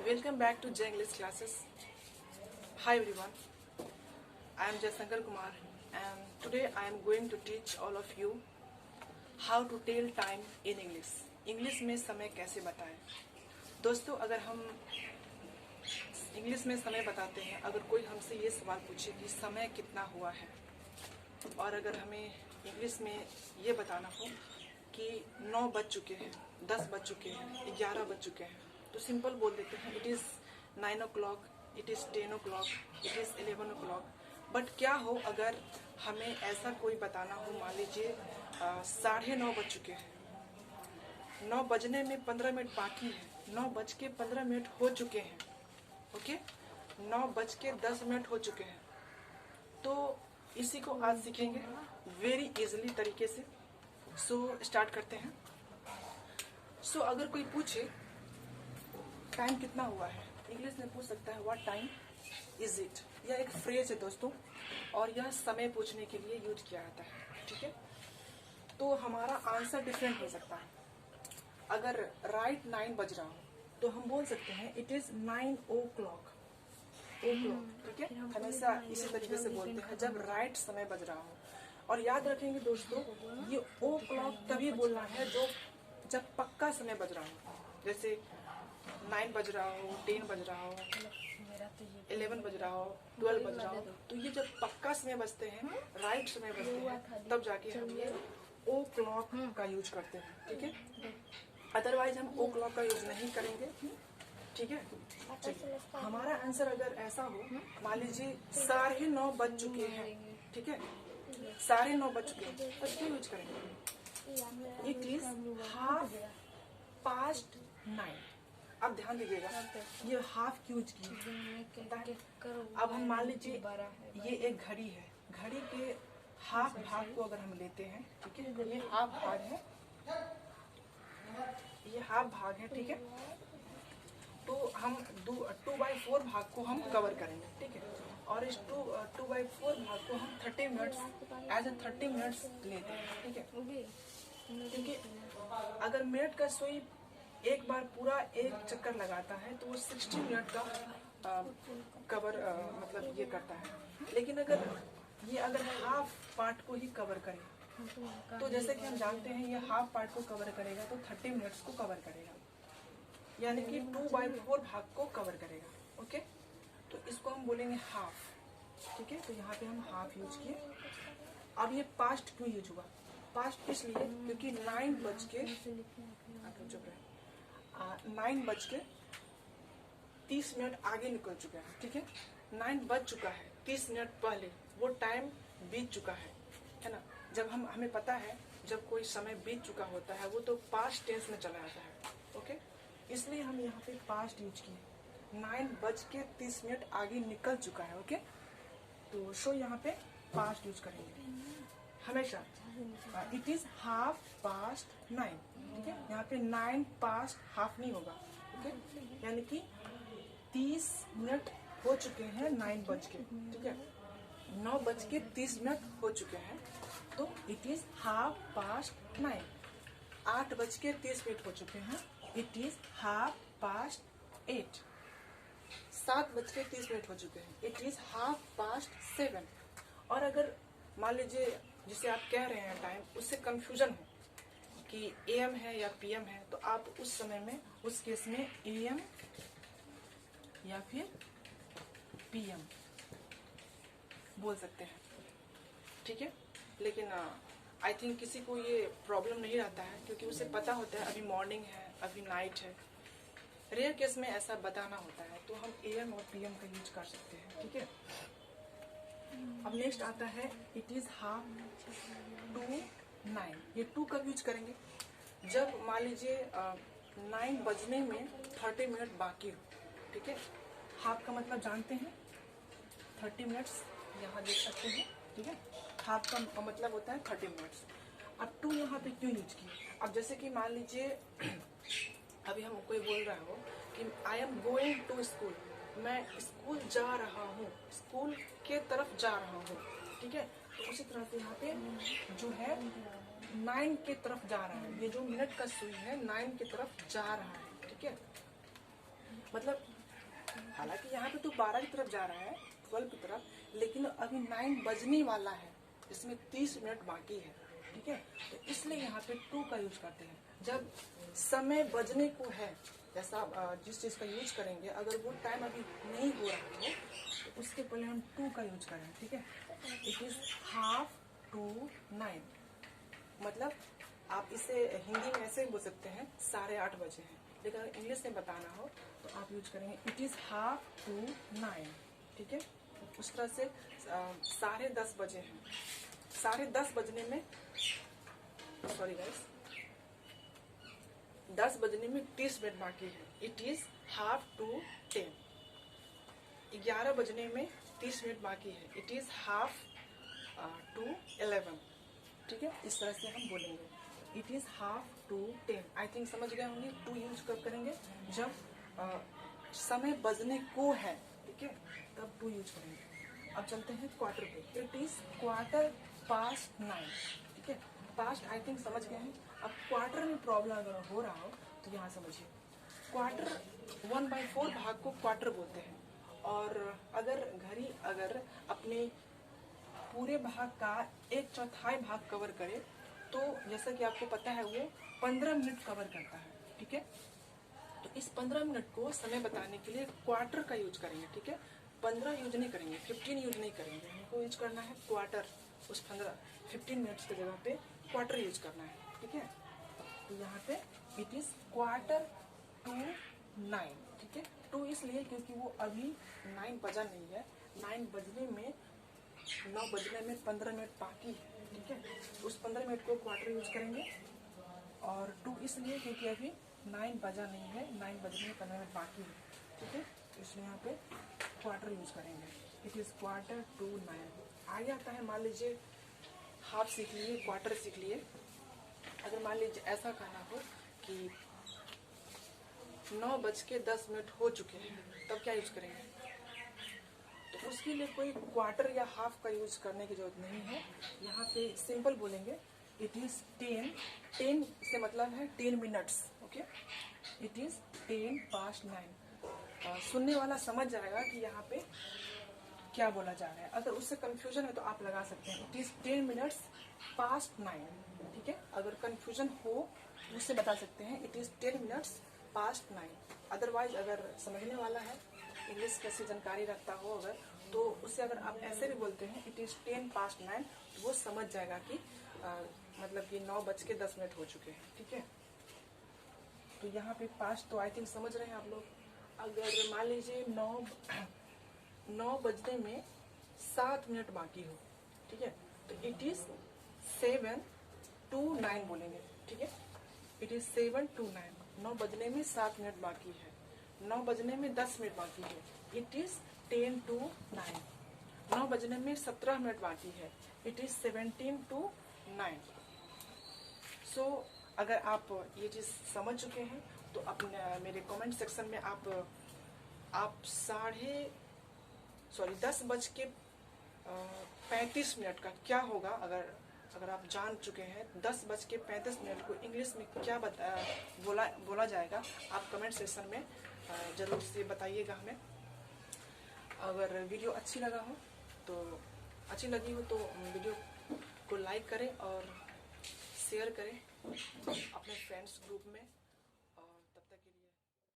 Welcome back to Jay English classes. Hi everyone, I am Jaishankar Kumar and today I am going to teach all of you how to tell time in English. English में समय कैसे बताएं। दोस्तों, अगर हम English में समय बताते हैं, अगर कोई हमसे ये सवाल पूछे कि समय कितना हुआ है, और अगर हमें इंग्लिश में ये बताना हो कि 9 बज चुके हैं, 10 बज चुके हैं, 11 बज चुके हैं, तो सिंपल बोल देते हैं it is 9 o'clock, it is 10 o'clock, it is 11 o'clock। But क्या हो अगर हमें ऐसा कोई बताना हो, मान लीजिए 9:30 बज चुके हैं, 9 बजने में 15 मिनट बाकी है, 9 बज के 15 मिनट हो चुके हैं, ओके, 9 बज के 10 मिनट हो चुके हैं। तो इसी को आज सीखेंगे वेरी इजीली तरीके से। सो स्टार्ट करते हैं। सो अगर कोई पूछे टाइम कितना हुआ है, इंग्लिश में पूछ सकता है व्हाट टाइम इज इट। यह एक फ्रेज है दोस्तों, और यह समय पूछने के लिए यूज किया जाता है, ठीक है। तो हमारा आंसर डिफरेंट हो सकता है। अगर राइट 9 बज रहा हो तो हम बोल सकते हैं इट इज 9 o'clock, ठीक है। हमेशा इसी तरीके से बोलते हैं जब राइट समय बज रहा हो। और याद रखेंगे दोस्तों, ये o'clock तभी बोलना है जब पक्का समय बज रहा हो। जैसे 9 बज रहा हो, 10 बज रहा हो, 11 बज रहा हो, 12 बज रहा हो, तो ये जब पक्का समय बजते हैं, राइट समय बजते हैं, तब जाके हम ये o'clock का यूज करते हैं, ठीक है। अदरवाइज हम o'clock का यूज नहीं करेंगे, ठीक है। चलिए, हमारा आंसर अगर ऐसा हो, मान लीजिए 9:30 बज चुके हैं, ठीक है, 9:30 बज चुके हैं, तो क्या यूज करेंगे? It is 9:30। अब ध्यान दीजिएगा, ये हाफ क्यों यूज की। अब हम मान लीजिए ये एक घड़ी है, घड़ी के हाफ भाग को अगर हम लेते हैं, ठीक है, ये हाफ भाग है, ये हाफ भाग है, ठीक है। तो हम 2/4 भाग को हम कवर करेंगे, ठीक है। और इस 2/4 भाग को हम 30 मिनट्स एज ए 30 मिनट्स लेते हैं, ठीक है। क्योंकि अगर मिनट का सुई एक बार पूरा एक चक्कर लगाता है तो वो 60 मिनट का कवर मतलब ये करता है। लेकिन अगर हाफ पार्ट को ही कवर करे, तो जैसे कि हम जानते हैं ये हाफ पार्ट को कवर करेगा तो 30 मिनट्स को कवर करेगा, यानी कि 2/4 भाग को कवर करेगा, ओके। तो इसको हम बोलेंगे हाफ, ठीक है। तो यहाँ पे हम हाफ यूज किए। अब ये पास्ट क्यों यूज हुआ? पास्ट इसलिए क्योंकि 9 बज के 30 मिनट आगे निकल चुका है, ठीक है। 9 बज चुका है, 30 मिनट पहले वो टाइम बीत चुका है ना। जब हमें पता है जब कोई समय बीत चुका होता है वो तो पास्ट टेंस में चला जाता है, ओके। इसलिए हम यहाँ पे पास्ट यूज किए। 9 बज के 30 मिनट आगे निकल चुका है, ओके। तो सो यहाँ पे पास्ट यूज करेंगे हमेशा। इट इज 9:30, ठीक है। यहाँ पे 9 पास्ट हाफ नहीं होगा, ओके। यानी कि 30 मिनट हो चुके हैं 9 बज के, ठीक है। 9 बज के 30 मिनट हो चुके हैं, तो इट इज 9:30। 8 बज के 30 मिनट हो चुके हैं, इट इज 8:30। 7 बज के 30 मिनट हो चुके हैं, इट इज 7:30। और अगर मान लीजिए जिसे आप कह रहे हैं टाइम, उससे कंफ्यूजन हो कि AM है या PM है, तो आप उस समय में उस केस में AM या फिर PM बोल सकते हैं, ठीक है। लेकिन आई थिंक किसी को ये प्रॉब्लम नहीं रहता है, क्योंकि उसे पता होता है अभी मॉर्निंग है, अभी नाइट है। रेयर केस में ऐसा बताना होता है तो हम AM और PM का यूज कर सकते हैं, ठीक है। अब नेक्स्ट आता है इट इज 9:30। ये 2 कब यूज करेंगे? जब मान लीजिए 9 बजने में 30 मिनट बाकी हो, ठीक है। हाफ का मतलब जानते हैं, 30 मिनट्स यहाँ देख सकते हैं, ठीक है। हाफ का मतलब होता है 30 मिनट्स। अब 2 यहाँ पे क्यों यूज किए? अब जैसे कि मान लीजिए अभी हम कोई बोल रहा हो कि I am going to school, मैं स्कूल जा रहा हूँ, स्कूल के तरफ जा रहा हूँ, ठीक है। तो उसी तरह से यहाँ पे जो है 9 के तरफ जा रहा है, ये जो मिनट का सुई है 9 की तरफ जा रहा है, ठीक है। मतलब हालांकि यहाँ पे तो 12 की तरफ जा रहा है, 12 की तरफ, लेकिन अभी 9 बजने वाला है, जिसमें 30 मिनट बाकी है। ठीक है, तो इसलिए यहाँ पे टू का यूज करते हैं। जब समय बजने को है, जैसा जिस चीज़ का यूज करेंगे, अगर वो टाइम अभी नहीं हो रहा हो तो उसके पहले हम टू का यूज करें। ठीक है, इट इज 8:30 मतलब आप इसे हिंदी में ऐसे बोल सकते हैं 8:30 बजे हैं, लेकिन अगर इंग्लिश में बताना हो तो आप यूज करेंगे इट इज 8:30। ठीक है, उस तरह से 10:30 बजे हैं। 10:30 बजने में, सॉरी गाइस, 10 बजने में 30 मिनट बाकी है। It is 9:30। 11 बजने में 30 मिनट बाकी है। It is 11:30। ठीक है, इस तरह से हम बोलेंगे इट इज 9:30। आई थिंक समझ गए होंगे टू यूज कब करेंगे, जब समय बजने को है। ठीक है, तब टू यूज करेंगे। अब चलते हैं क्वार्टर पे। It is 9:15। ठीक है, पास्ट आई थिंक समझ गए हैं। अब क्वार्टर में प्रॉब्लम अगर हो रहा हो तो यहाँ समझिए, क्वार्टर 1/4 भाग को क्वार्टर बोलते हैं, और अगर घड़ी अगर अपने पूरे भाग का 1/4 भाग कवर करे तो जैसा कि आपको पता है वो 15 मिनट कवर करता है। ठीक है, तो इस 15 मिनट को समय बताने के लिए क्वार्टर का यूज करेंगे। ठीक है, 15 यूज नहीं करेंगे, 15 यूज नहीं करेंगे, हमको यूज करना है क्वार्टर। उस 15 मिनट्स की जगह पे क्वार्टर यूज करना है। ठीक है, तो यहाँ पे इट इज 9:15। ठीक है, टू इसलिए क्योंकि वो अभी 9 बजा नहीं है, 9 बजने में 9 बजने में 15 मिनट बाकी है। ठीक है, तो उस 15 मिनट को क्वार्टर यूज करेंगे। और टू इसलिए क्योंकि अभी 9 बजा नहीं है, 9 बजने में 15 मिनट बाकी है। ठीक है, इसलिए यहाँ पे क्वार्टर यूज करेंगे। It is 9:15। आगे आता है, मान लीजिए हाफ सीख लिए, क्वार्टर सीख लिए। अगर मान लीजिए ऐसा कहना हो कि 9:10 हो चुके हैं, तब क्या यूज करेंगे? तो उसके लिए कोई क्वार्टर या हाफ का यूज करने की जरूरत नहीं है। यहाँ पे सिंपल बोलेंगे इट इज 10। 10 से मतलब है 10 मिनट्स। Okay, it is 9:10। सुनने वाला समझ जाएगा कि यहाँ पे क्या बोला जा रहा है। अगर उससे कंफ्यूजन है तो आप लगा सकते हैं इट इज 10 मिनट्स पास्ट 9। ठीक है, अगर कंफ्यूजन हो तो उससे बता सकते हैं it is 10 minutes past 9। Otherwise अगर समझने वाला है, इंग्लिश कैसी जानकारी रखता हो अगर, तो उससे अगर आप ऐसे भी बोलते हैं इट इज 10:09, तो वो समझ जाएगा कि मतलब कि 9:10 हो चुके हैं। ठीक है, तो यहाँ पे पास्ट तो आई थिंक समझ रहे हैं आप लोग। अगर मान लीजिए 9 बजने में 7 मिनट बाकी हो, ठीक है, तो इट इज 7:09 बोलेंगे। ठीक है, इट इज 7:09। 9 बजने में 7 मिनट बाकी है, 9 बजने में 10 मिनट बाकी है, इट इज 10:09। 9 बजने में 17 मिनट बाकी है, इट इज 17:09। सो अगर आप ये चीज समझ चुके हैं तो अपने मेरे कमेंट सेक्शन में आप 10:35 का क्या होगा, अगर आप जान चुके हैं 10:35 को इंग्लिश में क्या बोला जाएगा, आप कमेंट सेक्शन में जरूर से बताइएगा हमें। अगर वीडियो अच्छी लगी हो तो वीडियो को लाइक करें और शेयर करें अपने फ्रेंड्स ग्रुप में।